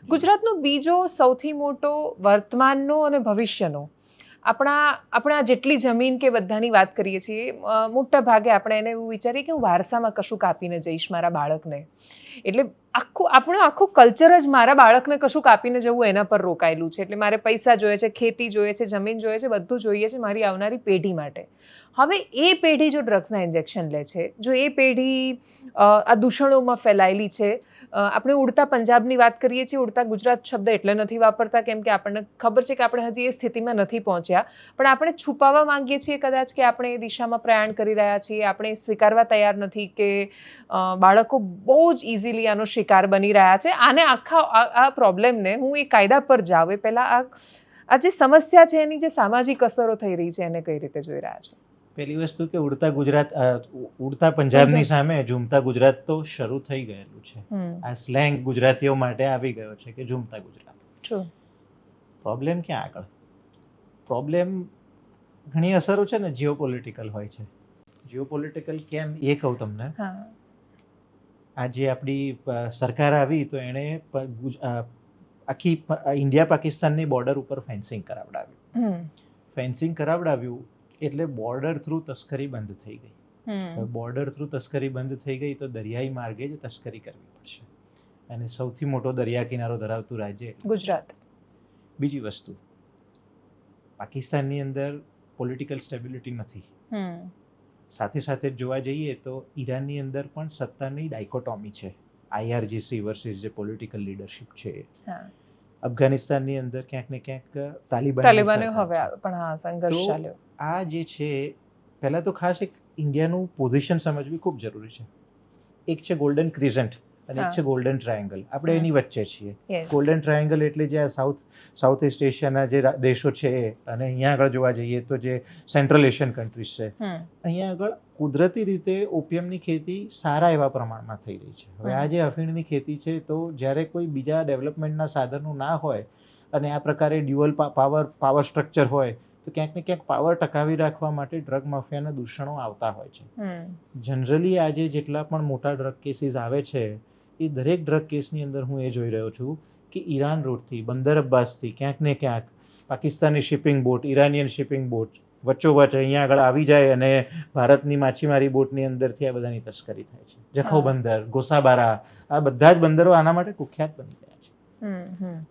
ગુજરાતનો બીજો સૌથી મોટો વર્તમાનનો અને ભવિષ્યનો આપણા જેટલી જમીન કે બધાની વાત કરીએ છીએ, મોટા ભાગે આપણે એને એવું વિચારીએ કે હું વારસામાં કશું કાપીને જઈશ મારા બાળકને. એટલે આપણું આખું કલ્ચર જ મારા બાળકને કશું કાપીને જવું એના પર રોકાયેલું છે. એટલે મારે પૈસા જોઈએ છે, ખેતી જોઈએ છે, જમીન જોઈએ છે, બધું જોઈએ છે મારી આવનારી પેઢી માટે. હવે એ પેઢી જો ડ્રગ્સના ઇન્જેક્શન લે છે, જો એ પેઢી આ દૂષણોમાં ફેલાયેલી છે, આપણે ઉડતા પંજાબની વાત કરીએ છીએ, ઉડતા ગુજરાત શબ્દ એટલે નથી વાપરતા કેમ કે આપણને ખબર છે કે આપણે હજી એ સ્થિતિમાં નથી પહોંચ્યા, પણ આપણે છુપાવવા માંગીએ છીએ કદાચ કે આપણે એ દિશામાં પ્રયાણ કરી રહ્યા છીએ. આપણે સ્વીકારવા તૈયાર નથી કે બાળકો બહુ જ ઇઝીલી આનો શિકાર બની રહ્યા છે. આને આ પ્રોબ્લેમને હું એ કાયદા પર જાઉં એ પહેલાં આ જે સમસ્યા છે એની જે સામાજિક અસરો થઈ રહી છે એને કઈ રીતે જોઈ રહ્યા છો? પહેલી વસ્તુ કે ઉડતા પંજાબની સામે ઝૂમતા ગુજરાત તો શરૂ થઈ ગયેલું છે. આ સ્લેંગ ગુજરાતીઓ માટે આવી ગયો છે કે ઝૂમતા ગુજરાત. પ્રોબ્લેમ ક્યાં આગળ? પ્રોબ્લેમ ઘણી અસરો છે ને જીઓપોલિટિકલ હોય છે. જીઓપોલિટિકલ કેમ એ કહું તમને. આજે આપણી સરકાર આવી તો એણે આખી ઇન્ડિયા પાકિસ્તાનની બોર્ડર ઉપર ફેન્સિંગ કરાવડાવ્યું એટલે બોર્ડર થ્રુ તસ્કરી બંધ થઈ ગઈ. બોર્ડર થ્રુ તસ્કરી બંધ થઈ ગઈ તો દરિયાઈ માર્ગે જ તસ્કરી કરવી પડશે, અને સૌથી મોટો દરિયા કિનારો ધરાવતું રાજ્ય ગુજરાત. બીજી વસ્તુ, પાકિસ્તાનની અંદર પોલિટિકલ સ્ટેબિલિટી નથી. સાથે સાથે જોવા જઈએ તો ઈરાનની અંદર પણ સત્તાની ડાયકોટોમી છે, IRGC વર્સિસ જે પોલિટિકલ લીડરશિપ છે. અફઘાનિસ્તાનની અંદર ક્યાંક ને ક્યાંક તાલિબાન હવે પણ સંઘર્ષ ચાલ્યો. આ જે છે, પહેલાં તો ખાસ એક ઇન્ડિયાનું પોઝિશન સમજવી ખૂબ જરૂરી છે. એક છે ગોલ્ડન ક્રિઝન્ટ અને એક છે ગોલ્ડન ટ્રાયેંગલ. આપણે એની વચ્ચે છીએ. ગોલ્ડન ટ્રાયેંગલ એટલે જે આ સાઉથ ઇસ્ટ એશિયાના જે દેશો છે, અને અહીંયા આગળ જોવા જઈએ તો જે સેન્ટ્રલ એશિયન કન્ટ્રીઝ છે, અહીંયા આગળ કુદરતી રીતે ઓપિયમની ખેતી સારા એવા પ્રમાણમાં થઈ રહી છે. હવે આ જે અફીણની ખેતી છે, તો જ્યારે કોઈ બીજા ડેવલપમેન્ટના સાધનો ના હોય અને આ પ્રકારે ડ્યુઅલ પાવર સ્ટ્રક્ચર હોય તો ક્યાંક ને ક્યાંક પાવર ટકાવી રાખવા માટે ડ્રગ માફિયાના દૂષણો આવતા હોય છે. જનરલી આજે જેટલા પણ મોટા ડ્રગ કેસીસ આવે છે, એ દરેક ડ્રગ કેસની અંદર હું એ જોઈ રહ્યો છું કે ઈરાન રૂટથી, બંદર અબ્બાસથી ક્યાંક ને ક્યાંક Pakistani shipping boat, Iranian shipping boat વચ્ચોવચ્ચ અહીંયા આગળ આવી જાય અને ભારતની માછીમારી બોટની અંદરથી આ બધાની તસ્કરી થાય છે. જખૌ બંદર, ગોસાબારા, આ બધા જ બંદરો આના માટે કુખ્યાત બની ગયા છે.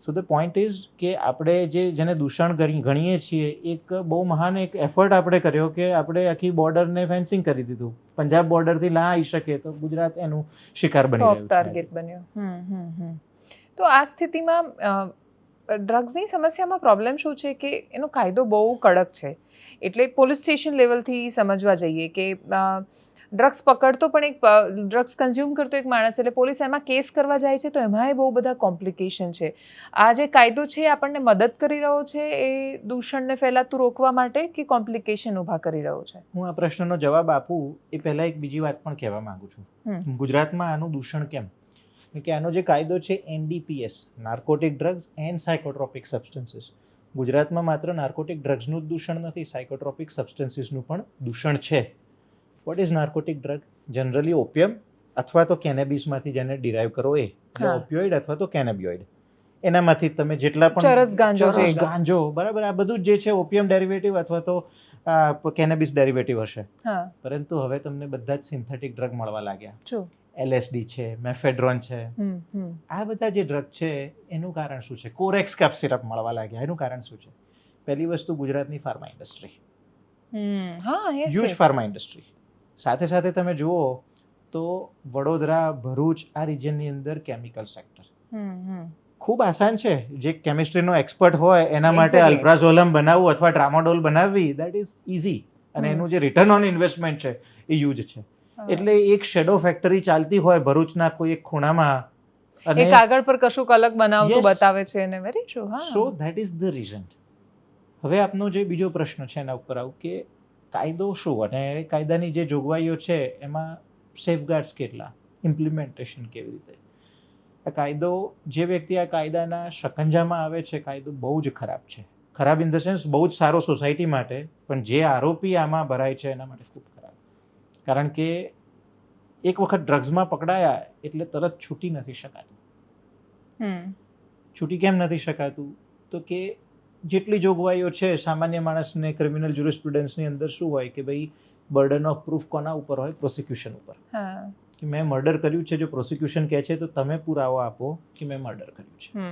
સો ધ પોઈન્ટ ઇઝ કે આપણે જેને દૂષણ ગણીએ છીએ, એક બહુ મહાન એક એફર્ટ આપણે કર્યો કે આપણે આખી બોર્ડરને ફેન્સિંગ કરી દીધું. પંજાબ બોર્ડરથી ના આવી શકે તો ગુજરાત એનું શિકાર બની રહ્યું છે, ટાર્ગેટ બન્યો. તો આ સ્થિતિમાં ડ્રગ્સની સમસ્યામાં પ્રોબ્લેમ શું છે કે એનો કાયદો બહુ કડક છે. એટલે પોલીસ સ્ટેશન લેવલથી સમજવા જઈએ કે ડ્રગ્સ પકડતો પણ એક ડ્રગ્સ કન્ઝ્યુમ કરતો એક માણસ, એટલે પોલીસ એમાં કેસ કરવા જાય છે તો એમાંય બહુ બધા કોમ્પ્લિકેશન છે. આ જે કાયદો છે એ આપણને મદદ કરી રહ્યો છે એ દૂષણને ફેલાતું રોકવા માટે કે કોમ્પ્લિકેશન ઊભા કરી રહ્યો છે? હું આ પ્રશ્નનો જવાબ આપું એ પહેલાં એક બીજી વાત પણ કહેવા માંગુ છું. ગુજરાતમાં આનું દૂષણ કેમ? કે આનો જે કાયદો છે NDPS, narcotic drugs and psychotropic substances. ગુજરાતમાં માત્ર નાર્કોટિક ડ્રગ્સનું જ દૂષણ નથી, સાયકોટ્રોપિક સબસ્ટન્સીસનું પણ દૂષણ છે. What is narcotic drug? Generally opium અથવા તો કેનેબિસમાંથી જેને ડિરાઈવ કરો એ, ઓપિયોઇડ અથવા તો કેનેબિયોઇડ, એનામાંથી તમે જેટલા પણ ચરસ ગાંજો, બરાબર, આ બધું જ જે છે ઓપિયમ ડેરિવેટિવ અથવા તો કેનેબિસ ડેરિવેટિવ હશે. પરંતુ હવે તમને બધા જ સિન્થેટિક ડ્રગ મળવા લાગ્યા. LSD છે, મેફેડ્રોન છે, આ બધા જે ડ્રગ છે એનું કારણ શું છે? કોરેક્સ કફ સિરપ મળવા લાગ્યા, એનું કારણ શું છે? પહેલી વસ્તુ, ગુજરાતની pharma industry, huge pharma industry. સાથે સાથે તમે જુઓ તો વડોદરા, ભરૂચ, આ રિજનની અંદર કેમિકલ સેક્ટર ખૂબ આસાન છે. જે કેમિસ્ટ્રીનો એક્સપર્ટ હોય એના માટે અલ્પ્રાઝોલમ બનાવવું અથવા ટ્રામાડોલ બનાવવી, દેટ ઇઝ ઇઝી, અને એનું જે રિટર્ન ઓન ઇન્વેસ્ટમેન્ટ છે એ હ્યુજ છે. એટલે એક શેડો ફેક્ટરી ચાલતી હોય ભરૂચના કોઈ એક ખૂણામાં, અને કાગળ પર કશુંક અલગ બનાવતું બતાવે છે, અને very true. So that is the reason. હવે આપનો જે બીજો પ્રશ્ન છે એના ઉપર આવું કે કાયદો શું અને કાયદાની જે જોગવાઈઓ છે એમાં સેફગાર્ડ્સ કેટલા, ઇમ્પ્લિમેન્ટેશન કેવી રીતે? આ કાયદો, જે વ્યક્તિ આ કાયદાના શકંજામાં આવે છે, કાયદો બહુ જ ખરાબ છે. ખરાબ ઇન ધ સેન્સ બહુ જ સારો સોસાયટી માટે, પણ જે આરોપી આમાં ભરાય છે એના માટે ખૂબ ખરાબ. કારણ કે એક વખત ડ્રગ્સમાં પકડાયા એટલે તરત છૂટી નથી શકાતું. છૂટી કેમ નથી શકાતું? તો કે જેટલી જોગવાઈઓ છે સામાન્ય માણસને ક્રિમિનલ જ્યુરિસ્પ્રુડન્સની અંદર શું હોય કે ભાઈ બર્ડન ઓફ પ્રૂફ કોના ઉપર હોય? પ્રોસિક્યુશન ઉપર. કે મેં મર્ડર કર્યું છે, જો પ્રોસિક્યુશન કહે છે તો તમે પુરાવો આપો કે મેં મર્ડર કર્યું છે.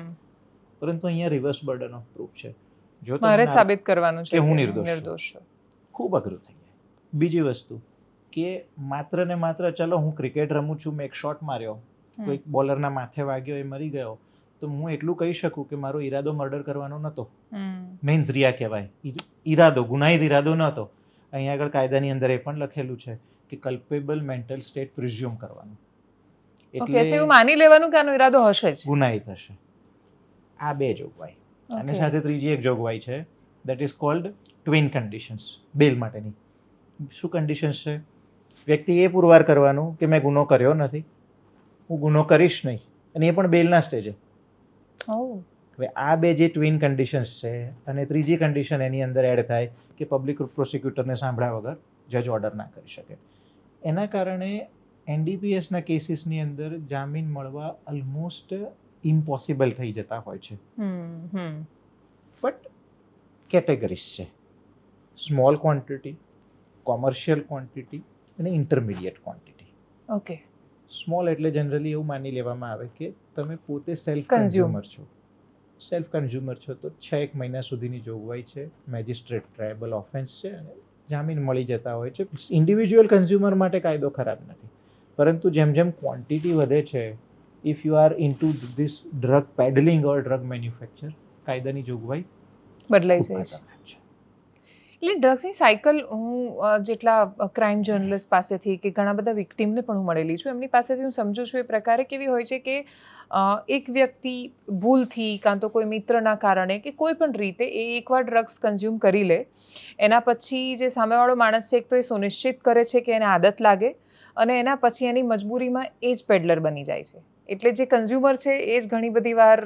પરંતુ અહીંયા રિવર્સ બર્ડન ઓફ પ્રૂફ છે. જો મારે સાબિત કરવાનું છે કે હું નિર્દોષ છું, ખૂબ અઘરું થઈ જાય. બીજી વસ્તુ કે માત્ર ને માત્ર ચલો હું ક્રિકેટ રમું છું, મેં એક શોટ માર્યો, કોઈ બોલરના માથે વાગ્યો, એ મરી ગયો, તો હું એટલું કહી શકું કે મારો ઈરાદો મર્ડર કરવાનો નહોતો. મેન્સ રિયા કહેવાય, ઈરાદો, ગુનાહિત ઈરાદો નહોતો. અહીંયા આગળ કાયદાની અંદર એ પણ લખેલું છે કે કલ્પેબલ મેન્ટલ સ્ટેટ પ્રિઝ્યુમ કરવાનું, એટલે એવું માની લેવાનું કે આનો ઈરાદો હશે જ, ગુનાહિત હશે. આ બે જોગવાઈ. અને સાથે ત્રીજી એક જોગવાઈ છે, that is called twin conditions, bail માટેની. શું કન્ડિશન્સ છે? વ્યક્તિ એ પુરવાર કરવાનું કે મેં ગુનો કર્યો નથી, હું ગુનો કરીશ નહીં, અને એ પણ બેલના સ્ટેજે. હવે આ બે જે ટ્વિન કન્ડિશન્સ છે, અને ત્રીજી કન્ડિશન એની અંદર એડ થાય કે પબ્લિક પ્રોસિક્યુટરને સાંભળ્યા વગર જજ ઓર્ડર ના કરી શકે. એના કારણે એનડીપીએસના કેસીસની અંદર જામીન મળવા ઓલમોસ્ટ ઇમ્પોસિબલ થઈ જતા હોય છે. બટ કેટેગરીઝ છે: સ્મોલ ક્વોન્ટિટી, કોમર્શિયલ ક્વોન્ટિટી અને ઇન્ટરમીડિયેટ ક્વોન્ટિટી. ઓકે. સ્મોલ એટલે જનરલી એવું માની લેવામાં આવે કે તમે પોતે સેલ્ફ કન્ઝ્યુમર છો. સેલ્ફ કન્ઝ્યુમર છો તો 6 મહિના સુધીની જોગવાઈ છે, મેજિસ્ટ્રેટ ટ્રાયબલ ઓફેન્સ છે, અને જામીન મળી જતા હોય છે. ઇન્ડિવિજ્યુઅલ કન્ઝ્યુમર માટે કાયદો ખરાબ નથી, પરંતુ જેમ જેમ ક્વોન્ટિટી વધે છે, if you are into this drug pedalling or drug manufacture, કાયદાની જોગવાઈ બદલાઈ જાય છે. એટલે ડ્રગ્સની સાયકલ, હું જેટલા ક્રાઇમ જર્નલિસ્ટ પાસેથી કે ઘણા બધા વિક્ટીમને પણ હું મળેલી છું, એમની પાસેથી હું સમજુ છું એ પ્રકારે કેવી હોય છે કે એક વ્યક્તિ ભૂલથી કાં તો કોઈ મિત્રના કારણે કે કોઈ પણ રીતે એ એકવાર ડ્રગ્સ કન્ઝ્યુમ કરી લે, એના પછી જે સામેવાળો માણસ છે એક તો એ સુનિશ્ચિત કરે છે કે એને આદત લાગે, અને એના પછી એની મજબૂરીમાં એ જ પેડલર બની જાય છે. એટલે જે કન્ઝ્યુમર છે એ જ ઘણી બધી વાર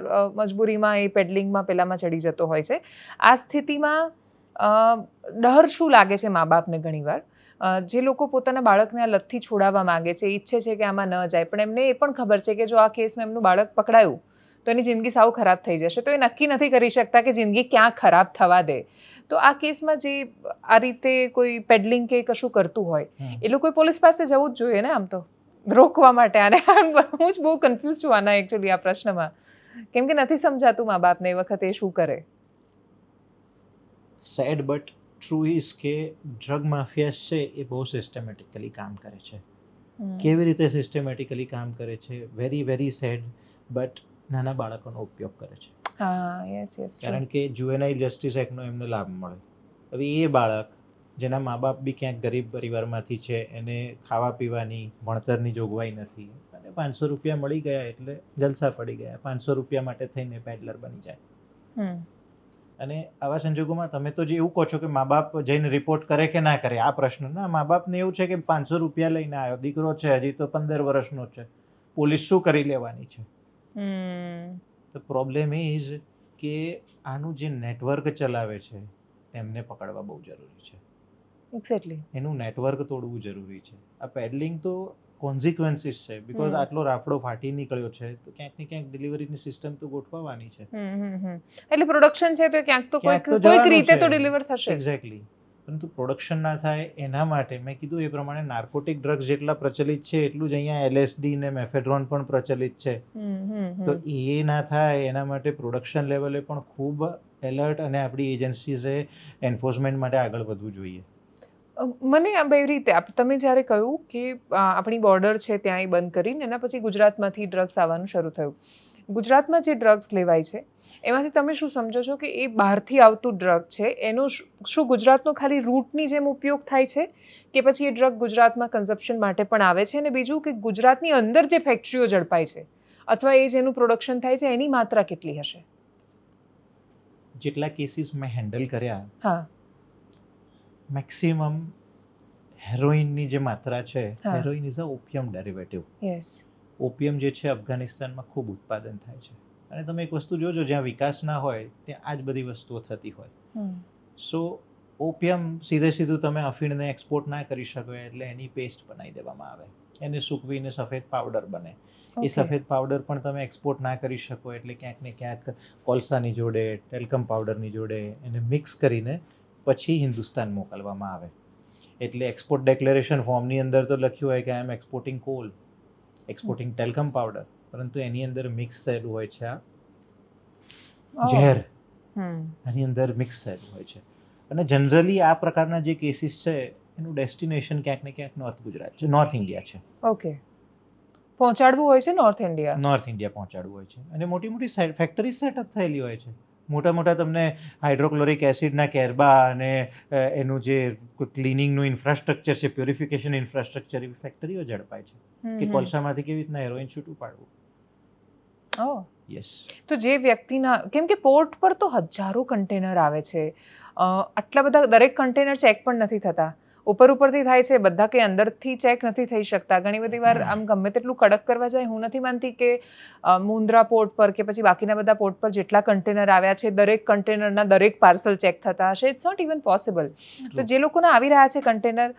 મજબૂરીમાં એ પેડલિંગમાં પેલામાં ચડી જતો હોય છે. આ સ્થિતિમાં ડર શું લાગે છે મા બાપને ઘણીવાર, જે લોકો પોતાના બાળકને આ લતથી છોડાવવા માંગે છે, ઈચ્છે છે કે આમાં ન જાય, પણ એમને એ પણ ખબર છે કે જો આ કેસમાં એમનું બાળક પકડાયું તો એની જિંદગી સાવ ખરાબ થઈ જશે, તો એ નક્કી નથી કરી શકતા કે જિંદગી ક્યાં ખરાબ થવા દે. તો આ કેસમાં જે આ રીતે કોઈ પેડલિંગ કે કશું કરતું હોય, એ લોકોએ પોલીસ પાસે જવું જ જોઈએ ને આમ તો રોકવા માટે. આને હું જ બહુ કન્ફ્યુઝ છું આના એકચ્યુઅલી આ પ્રશ્નમાં, કેમ કે નથી સમજાતું મા બાપને એ વખતે એ શું કરે. સેડ બટ ટ્રુ ઇઝ કે ડ્રગ માફિયાસ છે એ બહુ સિસ્ટમેટિકલી કામ કરે છે. કેવી રીતે સિસ્ટમેટિકલી કામ કરે છે? વેરી વેરી સેડ, બટ નાના બાળકોનો ઉપયોગ કરે છે. કારણ કે જુવેનાઇલ જસ્ટિસ એક્ટનો એમને લાભ મળે. હવે એ બાળક જેના મા બાપ બી ક્યાંક ગરીબ પરિવારમાંથી છે, એને ખાવા પીવાની ભણતરની જોગવાઈ નથી, અને 500 રૂપિયા મળી ગયા એટલે જલસા પડી ગયા, 500 રૂપિયા માટે થઈને પેડલર બની જાય. અને આવા સંજોગોમાં તમે તો જે એવું કહો છો કે મા બાપ જઈને રિપોર્ટ કરે કે ના કરે, આ પ્રશ્ન ના, મા બાપને એવું છે કે 500 રૂપિયા લઈને આવ્યો, દીકરો છે હજી તો 15 વર્ષનો છે, પોલીસ શું કરી લેવાની છે. તો પ્રોબ્લેમ ઇઝ કે આનું જે નેટવર્ક ચલાવે છે તેમને પકડવા બહુ જરૂરી છે. એક્ઝેક્ટલી, એનું નેટવર્ક તોડવું જરૂરી છે. આ પેડલિંગ તો કોન્સિક્વન્સીસ છે, બીકોઝ આટલો રાફડો ફાટી નીકળ્યો છે તો ક્યાંક ને ક્યાંક ડિલિવરીની સિસ્ટમ તો ગોઠવવાની છે. એટલે પ્રોડક્શન છે તો ક્યાંક તો કોઈક રીતે તો ડિલિવર થશે. એક્ઝેક્ટલી. પરંતુ પ્રોડક્શન ના થાય એના માટે મેં કીધું એ પ્રમાણે નાર્કોટિક ડ્રગ્સ જેટલા પ્રચલિત છે એટલું જ અહીંયા LSD ને મેફેડ્રોન પણ પ્રચલિત છે. તો એ ના થાય એના માટે પ્રોડક્શન લેવલે પણ ખૂબ એલર્ટ અને આપણી એજન્સીઝે એન્ફોર્સમેન્ટ માટે આગળ વધવું જોઈએ. મને આ બે રીતે, તમે જ્યારે કહ્યું કે આપણી બોર્ડર છે ત્યાં એ બંધ કરીને એના પછી ગુજરાતમાંથી ડ્રગ્સ આવવાનું શરૂ થયું, ગુજરાતમાં જે ડ્રગ્સ લેવાય છે એમાંથી તમે શું સમજો છો કે એ બહારથી આવતું ડ્રગ છે, એનો શું ગુજરાતનો ખાલી રૂટની જેમ ઉપયોગ થાય છે, કે પછી એ ડ્રગ ગુજરાતમાં કન્ઝપ્શન માટે પણ આવે છે? અને બીજું કે ગુજરાતની અંદર જે ફેક્ટરીઓ ઝડપાય છે અથવા એ જેનું પ્રોડક્શન થાય છે એની માત્રા કેટલી હશે? જેટલા કેસીસ મેં હેન્ડલ કર્યા, હા, મેક્સિમમ હેરોઇનની જે માત્રા છે, heroin is a opium derivative. Yes. Opium જે છે અફઘાનિસ્તાનમાં ખૂબ ઉત્પાદન થાય છે, અને તમે એક વસ્તુ જોજો, જ્યાં વિકાસ ના હોય ત્યાં આ જ બધી વસ્તુઓ થતી હોય. સો ઓપિયમ સીધું તમે અફીણને એક્સપોર્ટ ના કરી શકો એટલે એની પેસ્ટ બનાવી દેવામાં આવે. એને સૂકવીને સફેદ પાવડર બને. એ Okay. સફેદ પાવડર પણ તમે એક્સપોર્ટ ના કરી શકો, એટલે ક્યાંક ને ક્યાંક કોલસાની જોડે, ટેલ્કમ પાવડરની જોડે એને મિક્સ કરીને પછી હિન્દુસ્તાન મોકલવામાં આવે. એટલે એક્સપોર્ટ ડિક્લેરેશન ફોર્મની અંદર તો લખ્યું હોય કે I am exporting coal, exporting talcum powder, પરંતુ એની અંદર મિક્સ થયેલું હોય છે આ Oh. ઝેર, હમ. એની અંદર મિક્સ થયેલું હોય છે. અને જનરલી આ પ્રકારના જે કેસીસ છે એનું ડેસ્ટિનેશન ક્યાંક ને ક્યાંક નોર્થ ગુજરાત છે, નોર્થ ઇન્ડિયા છે. ઓકે. પહોંચાડવું હોય છે નોર્થ ઇન્ડિયા. નોર્થ ઇન્ડિયા પહોંચાડવું હોય છે. અને મોટી મોટી ફેક્ટરી સેટઅપ થયેલી હોય છે. મોટા મોટા તમને હાઇડ્રોક્લોરિક એસિડના કેરબા અને એનું જે ક્લિનિંગનું ઇન્ફ્રાસ્ટ્રક્ચર છે, પ્યોરિફિકેશન ઇન્ફ્રાસ્ટ્રક્ચર, એવી ફેક્ટરીઓ ઝડપાય છે કે કોલસામાંથી કેવી રીતના હેરોઇન છૂટું પાડવું. ઓહ. યસ. તો જે વ્યક્તિના, કેમ કે પોર્ટ પર તો હજારો કન્ટેનર આવે છે, આટલા બધા દરેક કન્ટેનર ચેક પણ નથી થતા, ઉપરથી થાય છે, બધા કે અંદરથી ચેક નથી થઈ શકતા. ઘણી બધી વાર આમ ગમે તેટલું કડક કરવા જાય, હું નથી માનતી કે મુન્દ્રા પોર્ટ પર કે પછી બાકીના બધા પોર્ટ પર જેટલા કન્ટેનર આવ્યા છે દરેક કન્ટેનરના દરેક પાર્સલ ચેક થતા હશે. It's not even possible. તો જે લોકોને આવી રહ્યા છે કન્ટેનર,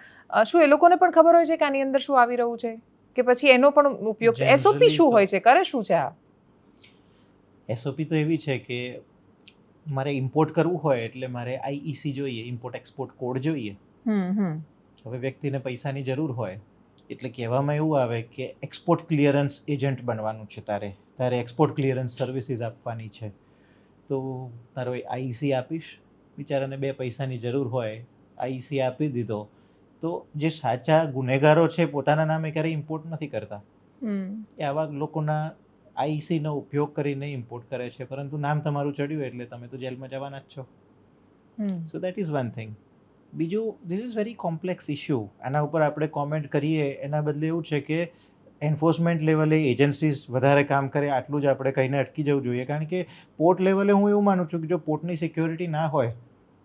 શું એ લોકોને પણ ખબર હોય છે કે આની અંદર શું આવી રહ્યું છે, કે પછી એનો પણ ઉપયોગ, એસઓપી શું હોય છે, કરે શું છે આ? એસઓપી તો એવી છે કે મારે ઇમ્પોર્ટ કરવું હોય એટલે મારે આઈઈસી જોઈએ, ઇમ્પોર્ટ એક્સપોર્ટ કોડ જોઈએ. હવે વ્યક્તિને પૈસાની જરૂર હોય એટલે કહેવામાં એવું આવે કે એક્સપોર્ટ ક્લિયરન્સ એજન્ટ બનવાનું છે, તારે એક્સપોર્ટ ક્લિયરન્સ સર્વિસીસ આપવાની છે. તો તારો આઈઈસી આપીશ, બિચારાને 2 પૈસાની જરૂર હોય, આઈઈસી આપી દીધો. તો જે સાચા ગુનેગારો છે પોતાના નામે ક્યારેય ઇમ્પોર્ટ નથી કરતા, એ આવા લોકોના આઈસીનો ઉપયોગ કરીને ઇમ્પોર્ટ કરે છે, પરંતુ નામ તમારું ચડ્યું એટલે તમે તો જેલમાં જવાના જ છો. So that is one thing. બીજું, this is very complex issue. આના ઉપર આપણે કોમેન્ટ કરીએ એના બદલે એવું છે કે એન્ફોર્સમેન્ટ લેવલે એજન્સીઝ વધારે કામ કરે, આટલું જ આપણે કહીને અટકી જવું જોઈએ. કારણ કે પોર્ટ લેવલે હું એવું માનું છું કે જો પોર્ટની સિક્યોરિટી ના હોય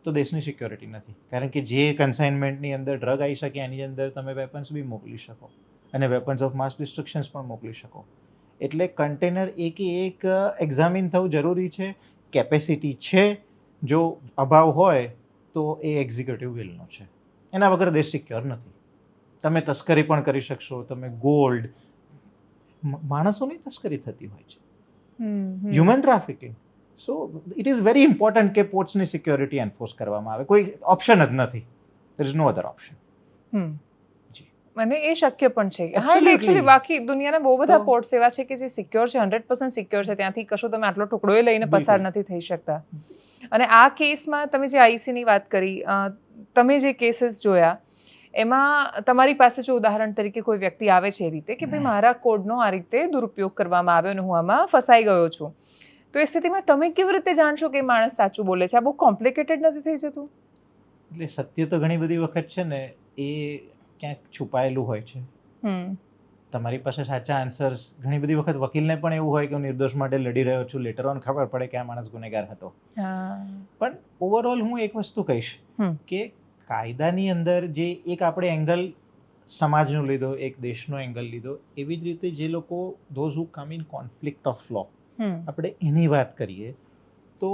તો દેશની સિક્યોરિટી નથી. કારણ કે જે કન્સાઇનમેન્ટની અંદર ડ્રગ આવી શકે એની અંદર તમે વેપન્સ બી મોકલી શકો અને વેપન્સ ઓફ માસ ડિસ્ટ્રક્શન્સ પણ મોકલી શકો. એટલે કન્ટેનર એકે એક એક્ઝામિન થવું જરૂરી છે. કેપેસિટી છે, જો અભાવ હોય તો એ એક્ઝિક્યુટિવ વિલનો છે. એના વગર દેશ સિક્યોર નથી. તમે તસ્કરી પણ કરી શકશો, તમે ગોલ્ડ, માણસોની તસ્કરી થતી હોય છે, human trafficking. So it is very important કે પોર્ટ્સની સિક્યોરિટી એન્ફોર્સ કરવામાં આવે. કોઈ ઓપ્શન જ નથી, there is no other option. અને એ શક્ય પણ છે. હા, એટલે એકચ્યુઅલી બાકી દુનિયાના બહુ બધા પોર્ટ્સ એવા છે કે જે સિક્યોર છે, 100% સિક્યોર છે, ત્યાંથી કશો તમે આટલો ટુકડો લઈને પસાર નથી થઈ શકતા. અને આ કેસમાં તમે જે આઈસીની વાત કરી, તમે જે કેસીસ જોયા એમાં તમારી પાસે જો ઉદાહરણ તરીકે કોઈ વ્યક્તિ આવે છે એ રીતે કે ભાઈ મારા કોડનો આ રીતે દુરુપયોગ કરવામાં આવ્યો અને હું આમાં ફસાઈ ગયો છું, તો એ સ્થિતિમાં તમે કેવી રીતે જાણશો કે માણસ સાચું બોલે છે? આ બહુ કોમ્પ્લિકેટેડ નથી થઈ જતું? એટલે સત્ય તો ઘણી બધી વખત છે ને એ ક્યાંક છુપાયેલું હોય છે. તમારી પાસે સાચા આન્સર્સ, ઘણી બધી વખત વકીલને પણ એવું હોય કે હું નિર્દોષ માટે લડી રહ્યો છું, લેટર ઓન ખબર પડે કે આ માણસ ગુનેગાર હતો. પણ ઓવરઓલ હું એક વસ્તુ કહીશ કે કાયદાની અંદર જે એક આપણે એંગલ સમાજનો લીધો, એક દેશનો એંગલ લીધો, એવી જ રીતે જે લોકો those who come in conflict of law, આપણે એની વાત કરીએ તો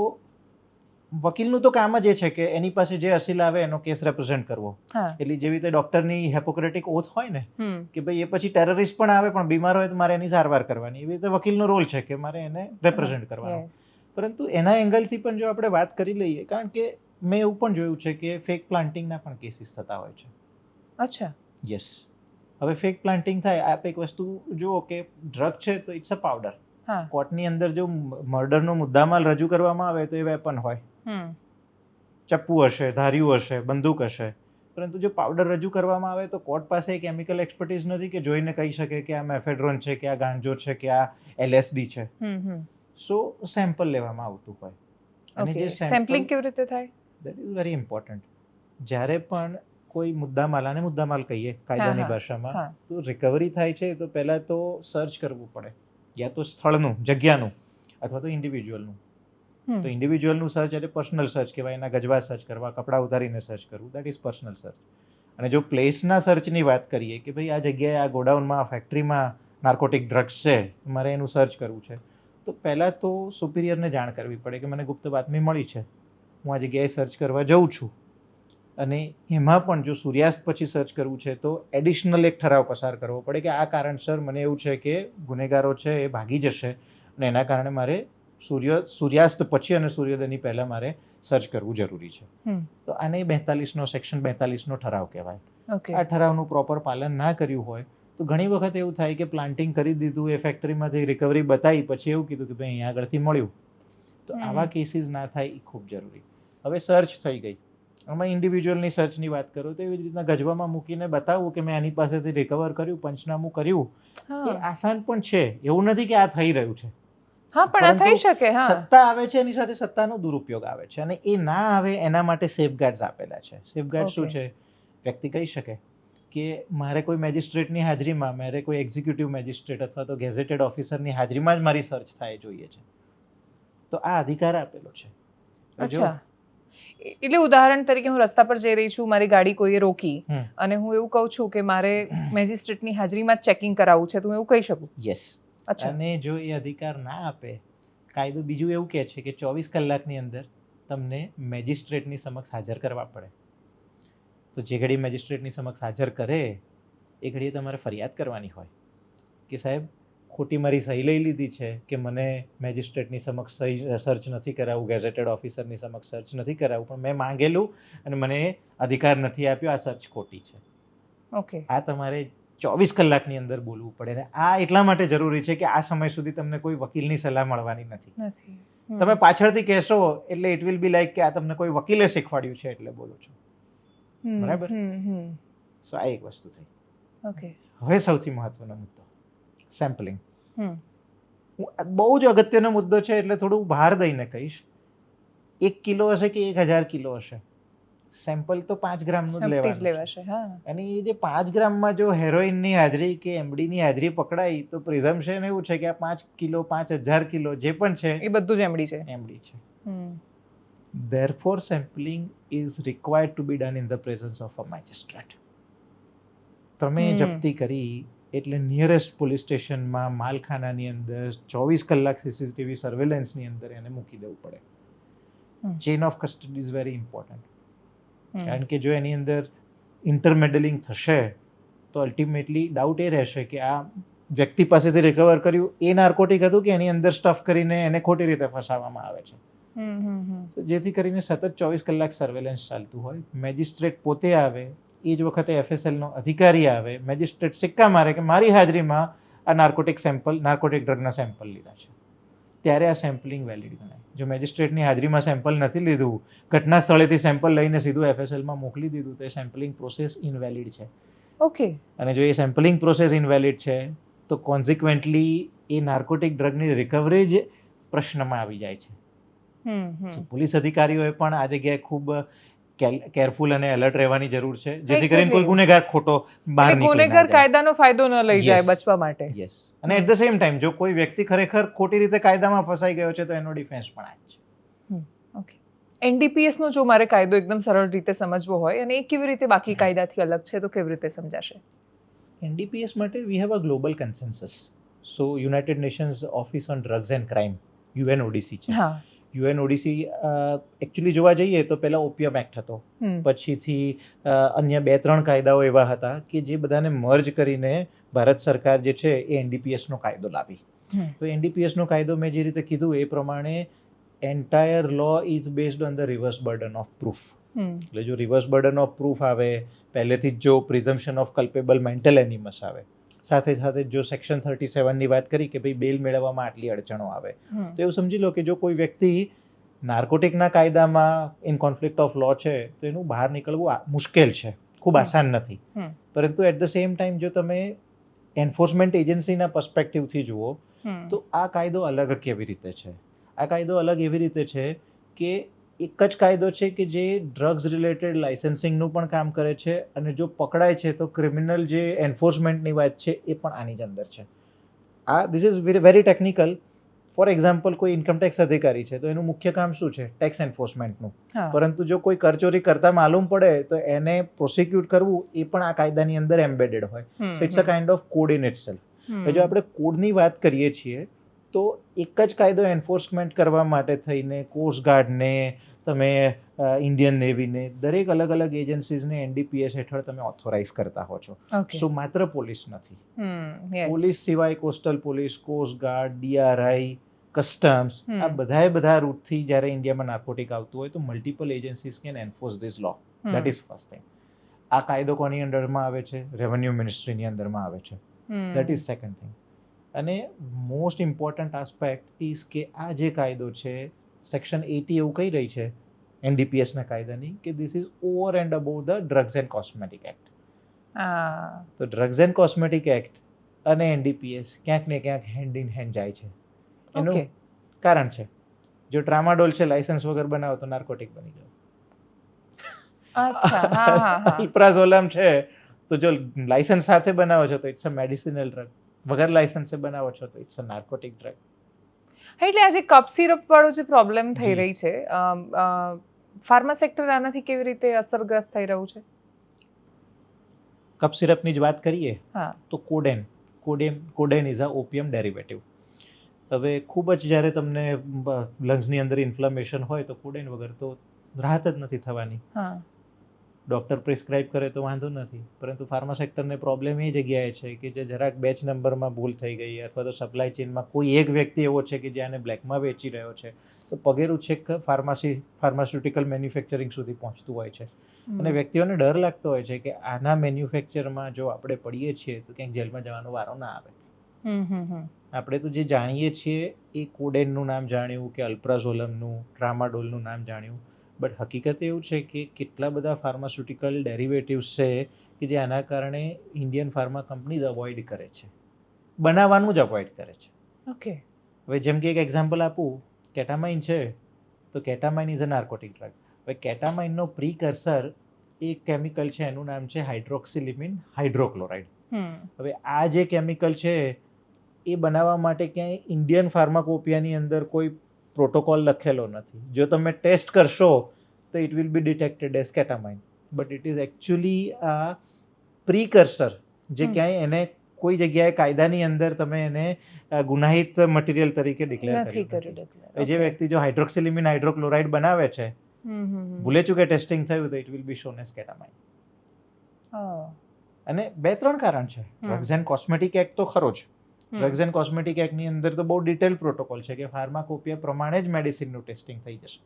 વકીલનું તો કામ જ એ છે કે એની પાસે જે અસીલ આવે એનો કેસ રેપ્રેઝન્ટ કરવો. એટલે જેવી રીતે ડોક્ટરની હિપોક્રેટિક ઓથ હોય ને કે ભાઈ એ પછી ટેરરિસ્ટ પણ આવે પણ બીમાર હોય તો મારે એની સારવાર કરવાની, એવી રીતે વકીલનો રોલ છે કે મારે એને રેપ્રેઝન્ટ કરવાનો. પરંતુ એના એંગલથી પણ જો આપણે વાત કરી લઈએ, કારણ કે મેં એવું પણ જોયું છે કે ફેક પ્લાન્ટિંગના પણ કેસીસ થતા હોય છે. અચ્છા. યસ. હવે ફેક પ્લાન્ટિંગ થાય, આપ એક વસ્તુ જુઓ કે ડ્રગ છે તો ઇટ્સ અ પાવડર. કોર્ટની અંદર જો મર્ડરનો મુદ્દામાલ રજૂ કરવામાં આવે તો એ વેપન હોય, ચપ્પુ હશે, ધાર્યું હશે, બંદૂક હશે. પરંતુ જો પાવડર રજૂ કરવામાં આવે તો કોર્ટ પાસે કેમિકલ એક્સપર્ટીઝ નથી કે જોઈને કહી શકે કે આ મેફેડ્રોન છે, કે આ ગાંજો છે, કે આ એલએસડી છે. સો સેમ્પલ લેવામાં આવતું હોય. અને જે સેમ્પલિંગ કેવી રીતે થાય? That is very important. જ્યારે પણ કોઈ મુદ્દામાલ, આને મુદ્દામાલ કહીએ કાયદાની ભાષામાં, તો રિકવરી થાય છે તો પહેલાં તો સર્ચ કરવું પડે, યા તો સ્થળનું, જગ્યાનું, અથવા તો ઇન્ડિવિજ્યુઅલનું. તો ઇન્ડિવિજ્યુઅલનું સર્ચ એટલે પર્સનલ સર્ચ કહેવાય. એના ગજવા સર્ચ કરવા, કપડાં ઉતારીને સર્ચ કરવું, દેટ ઇઝ પર્સનલ સર્ચ. અને જો પ્લેસના સર્ચની વાત કરીએ કે ભાઈ આ જગ્યાએ, આ ગોડાઉનમાં, ફેક્ટરીમાં નાર્કોટિક ડ્રગ્સ છે, મારે એનું સર્ચ કરવું છે, તો પહેલાં તો સુપિરિયરને જાણ કરવી પડે કે મને ગુપ્ત બાતમી મળી છે, હું આ જગ્યાએ સર્ચ કરવા જઉં છું. અને એમાં પણ જો સૂર્યાસ્ત પછી સર્ચ કરવું છે તો એડિશનલ એક ઠરાવ પસાર કરવો પડે કે આ કારણસર મને એવું છે કે ગુનેગારો છે એ ભાગી જશે અને એના કારણે મારે સૂર્યાસ્ત પછી અને સૂર્યોદયની પહેલાં મારે સર્ચ કરવું જરૂરી છે. તો આને 42નો સેક્શન 42નો ઠરાવ કહેવાય. આ ઠરાવનું પ્રોપર પાલન ના કર્યું હોય તો ઘણી વખત એવું થાય કે પ્લાન્ટિંગ કરી દીધું, એ ફેક્ટરીમાંથી રિકવરી બતાવી, પછી એવું કીધું કે ભાઈ અહીંયા આગળથી મળ્યું. તો આવા કેસીસ ના થાય એ ખૂબ જરૂરી. હવે સર્ચ થઈ ગઈ, આમાં ઇન્ડિવિજ્યુઅલની સર્ચની વાત કરું તો એવી જ રીતના ગજવામાં મૂકીને બતાવવું કે મેં આની પાસેથી રિકવર કર્યું, પંચનામું કર્યું, એ આસાન પણ છે. એવું નથી કે આ થઈ રહ્યું છે. હા, પણ આ થઈ શકે. હા, સત્તા આવે છે, એની સાથે સત્તાનો દુરુપયોગ આવે છે, અને એ ના આવે એના માટે સેફગાર્ડ્સ આપેલા છે. સેફગાર્ડ શું છે? વ્યક્તિ કહી શકે કે મારે કોઈ મેજિસ્ટ્રેટની હાજરીમાં, મારે કોઈ એક્ઝિક્યુટિવ મેજિસ્ટ્રેટ અથવા તો ગેઝેટેડ ઓફિસરની હાજરીમાં જ મારી સર્ચ થાય જોઈએ છે. તો આ અધિકાર આપેલો છે. અચ્છા, એટલે ઉદાહરણ તરીકે હું રસ્તા પર જઈ રહી છું, મારી ગાડી કોઈએ રોકી અને હું એવું કહું છું કે મારે મેજિસ્ટ્રેટની હાજરીમાં જ ચેકિંગ કરાવવું છે, તો હું એવું કહી શકું? યસ. અને જો એ અધિકાર ના આપે, કાયદો બીજું એવું કહે છે કે 24 કલાકની અંદર તમને મેજિસ્ટ્રેટની સમક્ષ હાજર કરવા પડે. તો જે ઘડી મેજિસ્ટ્રેટની સમક્ષ હાજર કરે એ ઘડીએ તમારે ફરિયાદ કરવાની હોય કે સાહેબ ખોટી મારી સહી લઈ લીધી છે, કે મને મેજિસ્ટ્રેટની સમક્ષ સહી સર્ચ નથી કરાવવું, ગેઝેટેડ ઓફિસરની સમક્ષ સર્ચ નથી કરાવવું, પણ મેં માંગેલું અને મને અધિકાર નથી આપ્યો, આ સર્ચ ખોટી છે. ઓકે, આ તમારે 24 કલાકની અંદર બોલવું પડે. અને આ એટલા માટે જરૂરી છે કે આ સમય સુધી તમને કોઈ વકીલની સલાહ મળવાની નથી. તમે પાછળથી કહેશો એટલે ઇટ વિલ બી લાઈક કે આ તમને કોઈ વકીલે શીખવાડ્યું છે એટલે બોલો છો. બરાબર? સો આ એક વસ્તુ થઈ. ઓકે, હવે સૌથી મહત્વનો મુદ્દો સેમ્પલિંગ. બહુ જ અગત્યનો મુદ્દો છે, એટલે થોડું બહાર દઈને કહીશ. 1 કિલો હશે કે 1000 કિલો હશે, સેમ્પલ તો 5 ગ્રામનું જ લેવાશે. અને એ જે 5 ગ્રામમાં જો હેરોઇનની હાજરી કે એમડીની હાજરી પકડાઈ તો પ્રિઝમ્પશન એવું છે કે આ 5 કિલો 5000 કિલો જે પણ છે એ બધું જ એમડી છે. Therefore, sampling is required to be done in the presence of a magistrate. તમે જપ્તી કરી એટલે નિયરેસ્ટ પોલીસ સ્ટેશનમાં, માલખાનાની અંદર 24 કલાક સીસીટીવી સર્વેલન્સની અંદર એને મૂકી દેવું પડે. Chain of custody is very important. કારણ કે જો એની અંદર ઇન્ટરમેડલિંગ થશે તો અલ્ટિમેટલી ડાઉટ એ રહેશે કે આ વ્યક્તિ પાસેથી રિકવર કર્યું એ નાર્કોટિક હતું કે એની અંદર સ્ટફ કરીને એને ખોટી રીતે ફસાવવામાં આવે છે. જેથી કરીને સતત 24 કલાક સર્વેલન્સ ચાલતું હોય. મેજિસ્ટ્રેટ પોતે આવે, એ જ વખતે એફએસએલનો અધિકારી આવે, મેજિસ્ટ્રેટ સિક્કા મારે કે મારી હાજરીમાં આ નાર્કોટિક ડ્રગના સેમ્પલ લીધા છે, ત્યારે આ સેમ્પલિંગ વેલિડ ગણાય. જો મેજિસ્ટ્રેટની હાજરીમાં સેમ્પલ નથી લીધું, ઘટના સ્થળેથી સેમ્પલ લઈને સીધું એફએસએલમાં મોકલી દીધું, તો એ સેમ્પલિંગ પ્રોસેસ ઇનવેલિડ છે. ઓકે, અને જો એ સેમ્પલિંગ પ્રોસેસ ઇનવેલિડ છે તો કોન્સિક્વન્ટલી એ નાર્કોટિક ડ્રગની રિકવરી જ પ્રશ્નમાં આવી જાય છે. પોલીસ અધિકારીઓએ પણ આ જગ્યાએ ખૂબ કેરફુલ અને એલર્ટ રહેવાની જરૂર છે, જેથી કરીને કોઈ ગુનેગાર ખોટો બહાર નીકળે, ગુનેગાર કાયદાનો ફાયદો ન લઈ જાય બચવા માટે. યસ. અને એટ ધ સેમ ટાઈમ જો કોઈ વ્યક્તિ ખરેખર ખોટી રીતે કાયદામાં ફસાઈ ગયો છે તો એનો ડિફેન્સ પણ આ જ છે. ઓકે, એનડીપીએસનો જો મારે કાયદો એકદમ સરળ રીતે સમજવો હોય અને એ કેવી રીતે બાકી કાયદાથી અલગ છે, તો કેવી રીતે સમજાશે? એનડીપીએસ માટે we have a global consensus. So United Nations office on drugs and crime, UNODC છે. યુએનઓડીસી એકચ્યુઅલી જોવા જઈએ તો પહેલાં ઓપિયમ એક્ટ હતો, પછીથી અન્ય 2-3 કાયદાઓ એવા હતા કે જે બધાને મર્જ કરીને ભારત સરકાર જે છે એ એનડીપીએસનો કાયદો લાવી. તો એનડીપીએસનો કાયદો મેં જે રીતે કીધું એ પ્રમાણે entire law is based on the reverse burden of proof. એટલે જો રિવર્સ બર્ડન ઓફ પ્રૂફ આવે, પહેલેથી જ જો પ્રિઝમ્પશન ઓફ કલ્પેબલ મેન્ટલ એનિમસ આવે, સાથે સાથે જો સેક્શન 37ની વાત કરી કે ભાઈ બેલ મેળવવામાં આટલી અડચણો આવે, તો એવું સમજી લો કે જો કોઈ વ્યક્તિ નાર્કોટિકના કાયદામાં ઇન કોન્ફ્લિક્ટ ઓફ લો છે તો એનું બહાર નીકળવું મુશ્કેલ છે, ખૂબ આસાન નથી. પરંતુ એટ ધ સેમ ટાઈમ જો તમે એન્ફોર્સમેન્ટ એજન્સીના પર્સપેક્ટિવથી જુઓ તો આ કાયદો અલગ કેવી રીતે છે? આ કાયદો અલગ એવી રીતે છે કે એક જ કાયદો છે કે જે ડ્રગ્સ રિલેટેડ લાઇસન્સિંગનું પણ કામ કરે છે, અને જો પકડાય છે તો ક્રિમિનલ જે એન્ફોર્સમેન્ટની વાત છે એ પણ આની જ અંદર છે. આ this is very technical. For example, કોઈ ઇન્કમટેક્સ અધિકારી છે તો એનું મુખ્ય કામ શું છે? ટેક્સ એન્ફોર્સમેન્ટનું. પરંતુ જો કોઈ કરચોરી કરતા માલુમ પડે તો એને પ્રોસિક્યુટ કરવું એ પણ આ કાયદાની અંદર એમ્બેડેડ હોય. So it's a kind of code in itself. જો આપણે કોડની વાત કરીએ છીએ તો એક જ કાયદો એન્ફોર્સમેન્ટ કરવા માટે થઈને કોસ્ટગાર્ડને, તમે ઇન્ડિયન નેવીને દરેક અલગ અલગ એજન્સીઝને એનડીપીએસ હેઠળ તમે ઓથોરાઇઝ કરતા હો છો. સો માત્ર પોલીસ નથી, પોલીસ સિવાય coastal police, coast guard, DRI, customs, આ બધા રૂટથી જ્યારે ઇન્ડિયામાં નાર્કોટિક આવતું હોય તો multiple agencies can enforce this law. That is first thing. આ કાયદો કોની અંડરમાં આવે છે? રેવન્યુ મિનિસ્ટ્રીની અંદરમાં આવે છે. That is second thing. અને મોસ્ટ ઇમ્પોર્ટન્ટ આસ્પેક્ટ ઇઝ કે આ જે કાયદો છે, સેક્શન 80 એવું કહી રહી છે એનડીપીએસના કાયદાની કે this is over and above the drugs and cosmetic act. તો ડ્રગ્સ એન્ડ કોસ્મેટિક એક્ટ અને એનડીપીએસ ક્યાંક ને ક્યાંક હેન્ડ ઇન હેન્ડ જાય છે. એનું કારણ છે, જો ટ્રામાડોલ છે લાયસન્સ વગર બનાવો તો નાર્કોટિક બની ગયો. અલ્પ્રાઝોલમ છે તો જો લાયસન્સ સાથે બનાવો છો તો ઇટ્સ અ મેડિસિનલ ડ્રગ, વગર લાયસન્સે બનાવો છો તો ઇટ્સ અ નાર્કોટિક ડ્રગ. એટલે આજે કપ સિરપ વાળો જે પ્રોબ્લેમ થઈ રહી છે, ફાર્મા સેક્ટર આનાથી કેવી રીતે અસરગ્રસ્ત થઈ રહ્યું છે? કપ સિરપની જ વાત કરીએ તો કોડેન ઇઝ અ ઓપિયમ ડેરિવેટિવ. હવે ખૂબ જ જ્યારે તમને લંગ્સની અંદર ઇન્ફ્લેમેશન હોય તો કોડેન વગર તો રાહત જ નથી થવાની. ડૉક્ટર પ્રિસ્ક્રાઇબ કરે તો વાંધો નથી, પરંતુ ફાર્મા સેક્ટરને પ્રોબ્લેમ એ જગ્યાએ છે કે જે જરાક બેચ નંબરમાં ભૂલ થઈ ગઈ અથવા તો સપ્લાય ચેઇનમાં કોઈ એક વ્યક્તિ એવો છે કે જે આને બ્લેકમાં વેચી રહ્યો છે તો પગેરું છેક ફાર્માસ્યુટિકલ મેન્યુફેક્ચરિંગ સુધી પહોંચતું હોય છે. અને વ્યક્તિઓને ડર લાગતો હોય છે કે આના મેન્યુફેક્ચરમાં જો આપણે પડીએ છીએ તો ક્યાંક જેલમાં જવાનો વારો ના આવે. આપણે તો જે જાણીએ છીએ એ કોડેનનું નામ જાણ્યું કે અલ્પ્રાઝોલમનું, ટ્રામાડોલનું નામ જાણ્યું, બટ હકીકત એવું છે કે કેટલા બધા ફાર્માસ્યુટિકલ ડેરિવેટિવ્સ છે કે જે આના કારણે ઇન્ડિયન ફાર્મા કંપનીઝ અવોઇડ કરે છે, બનાવવાનું જ અવોઇડ કરે છે. ઓકે. હવે જેમ કે એક એક્ઝામ્પલ આપું, કેટામાઇન છે તો કેટામાઇન ઇઝ અ નાર્કોટિક ડ્રગ. હવે કેટામાઇનનો પ્રીકર્સર એક કેમિકલ છે, એનું નામ છે હાઇડ્રોક્સિલિમિન હાઇડ્રોક્લોરાઇડ. હવે આ જે કેમિકલ છે એ બનાવવા માટે ક્યાંય ઇન્ડિયન ફાર્માકોપિયાની અંદર કોઈ પ્રોટોકોલ લખેલો નથી. જો તમે ટેસ્ટ કરશો તો it will be detected as ketamine, but it is actually આ પ્રીકર્સર જે ક્યાંય એને કોઈ જગ્યાએ કાયદાની અંદર તમે એને ગુનાહિત મટીરિયલ તરીકે ડિક્લેર કર્યું. જે વ્યક્તિ જો હાઇડ્રોક્સિલિમિન હાઇડ્રોક્લોરાઇડ બનાવે છે, ભૂલે ચૂકે ટેસ્ટિંગ થયું તો it will be shown as ketamine. અને 2-3 કારણ છે. ડ્રગ્સ એન્ડ કોસ્મેટિક એક્ટ તો ખરો જ. ડ્રગ્સ એન્ડ કોસ્મેટિક એક્ટની અંદર તો બહુ ડિટેલ પ્રોટોકોલ છે કે ફાર્માકોપિયા પ્રમાણે જ મેડિસિનનું ટેસ્ટિંગ થઈ જશે.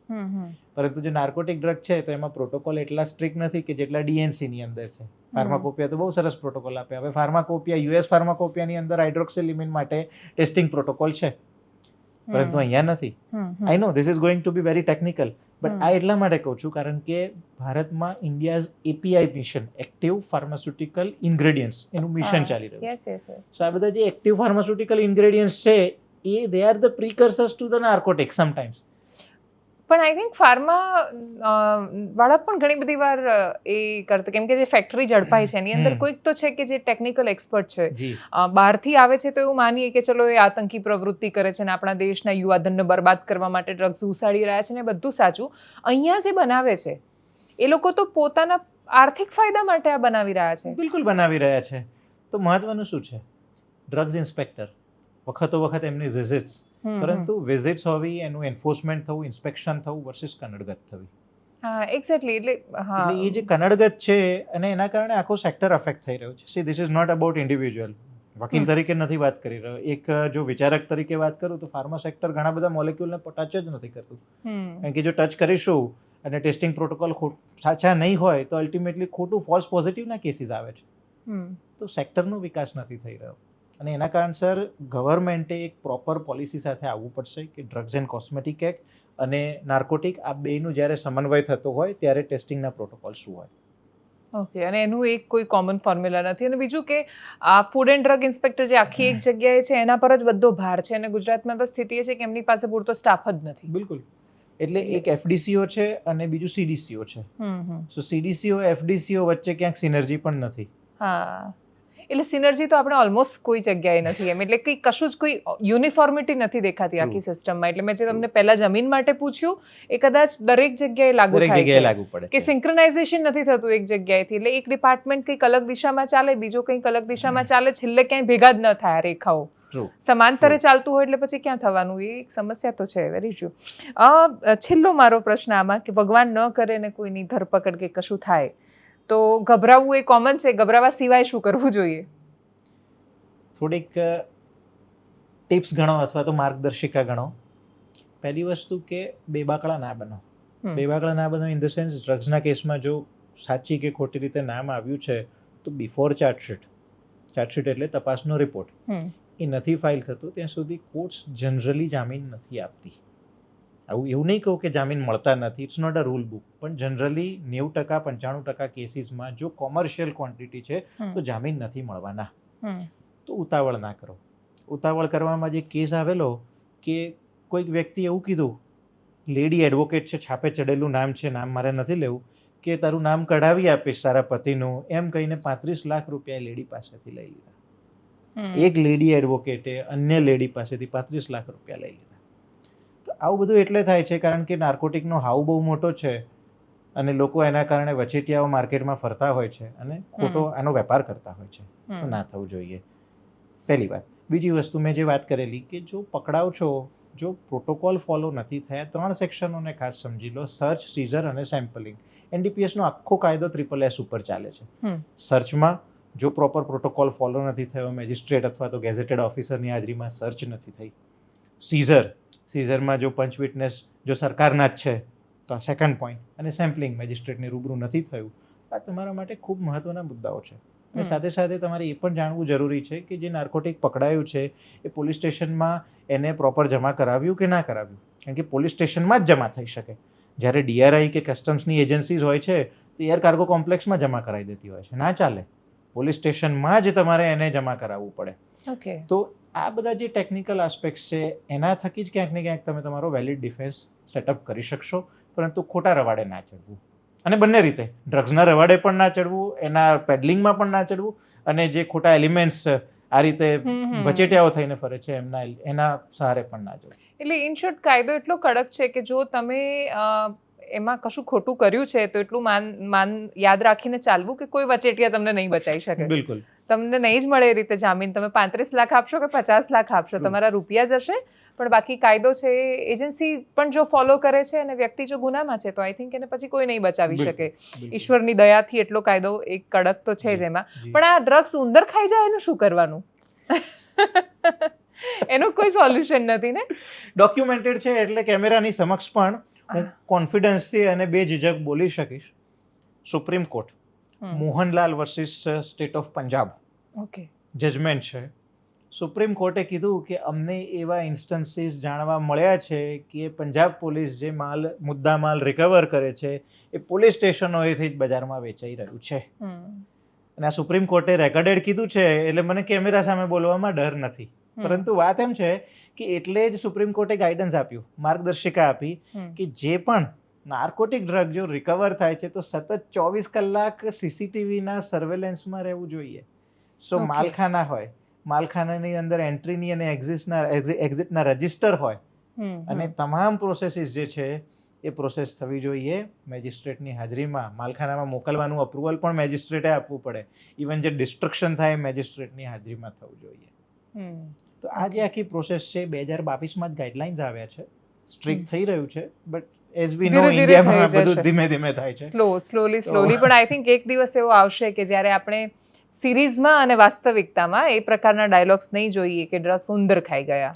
પરંતુ જે નાર્કોટિક ડ્રગ છે તો એમાં પ્રોટોકોલ એટલા સ્ટ્રિક્ટ નથી કે જેટલા ડીએનસીની અંદર છે. ફાર્માકોપિયા તો બહુ સરસ પ્રોટોકોલ આપે. હવે ફાર્માકોપિયા, યુએસ ફાર્માકોપિયાની અંદર હાઇડ્રોક્સિલિમિન માટે ટેસ્ટિંગ પ્રોટોકોલ છે, પરંતુ અહીંયા નથી. I know this is going to be very technical, but આ એટલા માટે કહું છું કારણ કે ભારતમાં India's API mission, active pharmaceutical ingredients, એનું મિશન ચાલી રહ્યું છે. સો આ બધા જે એક્ટિવ ફાર્માસ્યુટિકલ ઇન્ગ્રેડિયન્ટ્સ છે એ they are the precursors to the narcotic sometimes. પણ આઈ થિંક ફાર્મા વાળા પણ ઘણી બધી વાર એ કરતા, કેમ કે જે ફેક્ટરી ઝડપાઈ છે એની અંદર કોઈક તો છે કે જે ટેકનિકલ એક્સપર્ટ છે, બહારથી આવે છે તો એવું માનીએ કે ચલો એ આતંકી પ્રવૃત્તિ કરે છે ને આપણા દેશના યુવાધનને બરબાદ કરવા માટે ડ્રગ્સ ઉસાડી રહ્યા છે ને બધું સાચું. અહીંયા જે બનાવે છે એ લોકો તો પોતાના આર્થિક ફાયદા માટે આ બનાવી રહ્યા છે. બિલકુલ બનાવી રહ્યા છે. તો મહત્વનું શું છે? ડ્રગ્સ ઇન્સ્પેક્ટર વખતો વખત એમની વિઝિટ્સ, પરંતુ વિઝિટ્સ હોવી, એનું એન્ફોર્સમેન્ટ થવું, ઇન્સ્પેક્શન થવું વર્સિસ કનડગત થવી. એક્ઝેક્ટલી. એટલે એ જે કનડગત છે અને એના કારણે આખો સેક્ટર અફેક્ટ થઈ રહ્યો છે. See this is not about individual. વકીલ તરીકે નથી વાત કરી રહ્યો, એક જો વિચારક તરીકે વાત કરું તો ફાર્મા સેક્ટર ઘણા બધા મોલેક્યુલને ટચ જ નથી કરતું. કારણ કે જો ટચ કરીશું અને ટેસ્ટિંગ પ્રોટોકોલ સાચા નહીં હોય તો અલ્ટિમેટલી ખોટું ફોલ્સ પોઝિટિવના કેસીસ આવે છે. તો સેક્ટરનો વિકાસ નથી થઈ રહ્યો. અને એના કારણસર ગવર્મેન્ટે એક પ્રોપર પોલિસી સાથે આવવું પડશે કે ડ્રગ્સ એન્ડ કોસ્મેટિક એક્ટ અને નાર્કોટિક આ બેનું જ્યારે સમન્વય થતો હોય ત્યારે ટેસ્ટિંગના પ્રોટોકોલ શું હોય. ઓકે. અને એનું એક કોઈ કોમન ફોર્મ્યુલા નથી. અને બીજું કે આ ફૂડ એન્ડ ડ્રગ ઇન્સ્પેક્ટર જે આખી એક જગ્યાએ છે એના પર જ બધો ભાર છે, અને ગુજરાતમાં તો સ્થિતિ એ છે કે એમની પાસે પૂરતો સ્ટાફ જ નથી. બિલકુલ. એટલે એક એફડીસીઓ છે અને બીજું સીડીસીઓ છે. સો સીડીસીઓ એફડીસીઓ વચ્ચે ક્યાંક સિનર્જી પણ નથી. હા, એટલે સિનર્જી તો આપણે ઓલમોસ્ટ કોઈ જગ્યાએ નથી એમ. એટલે કંઈ કશું જ કોઈ યુનિફોર્મિટી નથી દેખાતી આખી સિસ્ટમમાં. એટલે મેં જે તમને પહેલા જમીન માટે પૂછ્યું એ કદાચ દરેક જગ્યાએ લાગુ થાય છે કે સિન્ક્રનાઇઝેશન નથી થતું એક જગ્યાએથી. એટલે એક ડિપાર્ટમેન્ટ કંઈક અલગ દિશામાં ચાલે, બીજો કંઈક અલગ દિશામાં ચાલે, છેલ્લે ક્યાંય ભેગા જ ન થાય રેખાઓ. ટ્રુ. સમાંતરે ચાલતું હોય એટલે પછી ક્યાં થવાનું, એ એક સમસ્યા તો છે. Very true. છેલ્લો મારો પ્રશ્ન આમાં કે ભગવાન ન કરે ને કોઈની ધરપકડ કે કશું થાય તો ગભરાવું એ કોમન છે, ગભરાવા સિવાય શું કરવું જોઈએ? થોડીક ટિપ્સ ગણો અથવા તો માર્ગદર્શિકા ગણો. પહેલી વસ્તુ કે બેબાકળા ના બનો. બેબાકળા ના બનો ઇન ધ સેન્સ, ડ્રગ્સના કેસમાં જો સાચી કે ખોટી રીતે નામ આવ્યું છે તો બિફોર ચાર્જશીટ એટલે તપાસનો રિપોર્ટ એ નથી ફાઇલ થતો ત્યાં સુધી કોર્ટ્સ જનરલી જામીન નથી આપતી. આવું એવું નહીં કહું કે જામીન મળતા નથી, it's not a rule book, પણ જનરલી 90% 95% કેસીસમાં જો કોમર્શિયલ ક્વોન્ટિટી છે તો જામીન નથી મળવાના. તો ઉતાવળ ના કરો. ઉતાવળ કરવામાં જે કેસ આવેલો કે કોઈક વ્યક્તિ એવું કીધું, લેડી એડવોકેટ છે, છાપે ચડેલું નામ છે, નામ મારે નથી લેવું, કે તારું નામ કઢાવી આપીશ તારા પતિનું, એમ કહીને 35 લાખ રૂપિયા લેડી પાસેથી લઈ લીધા. એક લેડી એડવોકેટે અન્ય લેડી પાસેથી 35 લાખ રૂપિયા લઈ લીધા. તો આવું બધું એટલે થાય છે કારણ કે નાર્કોટિકનો હાવ બહુ મોટો છે અને લોકો એના કારણે વચેટિયાઓ માર્કેટમાં ફરતા હોય છે અને ખોટો આનો વેપાર કરતા હોય છે. તો ના થવું જોઈએ, પહેલી વાત. બીજી વસ્તુ મેં જે વાત કરેલી કે જો પકડાવ છો, જો પ્રોટોકોલ ફોલો નથી થયા, 3 સેક્શનોને ખાસ સમજી લો: સર્ચ, સીઝર અને સેમ્પલિંગ. એનડીપીએસનો આખો કાયદો SSS ઉપર ચાલે છે. સર્ચમાં જો પ્રોપર પ્રોટોકોલ ફોલો નથી થયો, મેજિસ્ટ્રેટ અથવા તો ગેઝેટેડ ઓફિસરની હાજરીમાં સર્ચ નથી થઈ. સીઝરમાં જો પંચ વિટનેસ જો સરકારના જ છે તો આ સેકન્ડ પોઈન્ટ. અને સેમ્પલિંગ મેજિસ્ટ્રેટની રૂબરૂ નથી થયું. આ તમારા માટે ખૂબ મહત્વના મુદ્દાઓ છે. અને સાથે સાથે તમારે એ પણ જાણવું જરૂરી છે કે જે નાર્કોટિક પકડાયું છે એ પોલીસ સ્ટેશનમાં એને પ્રોપર જમા કરાવ્યું કે ના કરાવ્યું. કારણ કે પોલીસ સ્ટેશનમાં જ જમા થઈ શકે. જ્યારે DRI કે કસ્ટમ્સની એજન્સીઝ હોય છે તો એર કાર્ગો કોમ્પ્લેક્સમાં જમા કરાવી દેતી હોય છે. ના ચાલે, પોલીસ સ્ટેશનમાં જ તમારે એને જમા કરાવવું પડે. તો આ બધા જે ટેકનિકલ આસ્પેક્ટ છે એના થકી જ ક્યાંક ને ક્યાંક તમે તમારો વેલિડ ડિફેન્સ સેટઅપ કરી શકશો, પરંતુ ખોટા રવાડે ના ચડવું. અને બંને રીતે, ડ્રગ્સના રવાડે પણ ના ચડવું, એના પેડલિંગમાં પણ ના ચડવું, અને જે ખોટા એલિમેન્ટ્સ આ રીતે વચેટિયાઓ થઈને ફરે છે એના સહારે પણ ના જવું. એટલે ઇન શોર્ટ કાયદો એટલો કડક છે કે જો તમે એમાં કશું ખોટું કર્યું છે તો એટલું માન યાદ રાખીને ચાલવું કે કોઈ વચેટિયા તમને નહીં બચાવી શકે. બિલકુલ, તમને નહીં જ મળે એ રીતે જામીન. તમે 35 લાખ આપશો કે 50 લાખ આપશો, તમારા રૂપિયા જશે, પણ બાકી કાયદો છે એજન્સી પણ જો ફોલો કરે છે અને વ્યક્તિ જો ગુનામાં છે તો આઈ થિંક એને પછી કોઈ નહીં બચાવી શકે. ઈશ્વરની દયાથી એટલો કાયદો એક કડક તો છે જ એમાં. પણ આ ડ્રગ્સ ઉંદર ખાઈ જાય એનું શું કરવાનું? એનું કોઈ સોલ્યુશન નથી ને. ડોક્યુમેન્ટેડ છે એટલે કેમેરાની સમક્ષ પણ હું કોન્ફિડન્સથી અને બેઝિઝક બોલી શકીશ. Supreme court Mohanlal versus state of Punjab judgement છે. સુપ્રીમ કોર્ટે કીધું કે અમને એવા ઇન્સ્ટન્સીસ જાણવા મળ્યા છે કે પંજાબ પોલીસ જે મુદ્દા માલ રિકવર કરે છે એ પોલીસ સ્ટેશનોએથી જ બજારમાં વેચાઈ રહ્યું છે. અને આ સુપ્રીમ કોર્ટે રેકોર્ડેડ કીધું છે એટલે મને કેમેરા સામે બોલવામાં ડર નથી. પરંતુ વાત એમ છે કે એટલે જ સુપ્રીમ કોર્ટે ગાઈડન્સ આપ્યું, માર્ગદર્શિકા આપી કે જે પણ નાર્કોટિક ડ્રગ જો રિકવર થાય છે તો સતત 24 કલાક CCTVના સર્વેલન્સમાં રહેવું જોઈએ. સો માલખાના હોય, માલખાનાની અંદર એન્ટ્રીની અને એક્ઝિટના રજિસ્ટર હોય, અને તમામ પ્રોસેસીસ જે છે એ પ્રોસેસ થવી જોઈએ મેજિસ્ટ્રેટની હાજરીમાં. માલખાનામાં મોકલવાનું અપ્રુવલ પણ મેજિસ્ટ્રેટે આપવું પડે. ઇવન જે ડિસ્ટ્રક્શન થાય મેજિસ્ટ્રેટની હાજરીમાં થવું જોઈએ. તો આ જે આખી પ્રોસેસ છે 2022માં જ ગાઈડલાઇન્સ આવ્યા છે, સ્ટ્રિક્ટ થઈ રહ્યું છે, બટ એઝ વી નો ઇન્ડિયામાં બધું ધીમે ધીમે થાય છે. સ્લોલી પણ આઈ થિંક એક દિવસ એવો આવશે કે જ્યારે આપણે સિરીઝમાં અને વાસ્તવિકતામાં એ પ્રકારના ડાયલોગ્સ નહીં જોઈએ કે ડ્રગ્સ ઉંદર ખાઈ ગયા.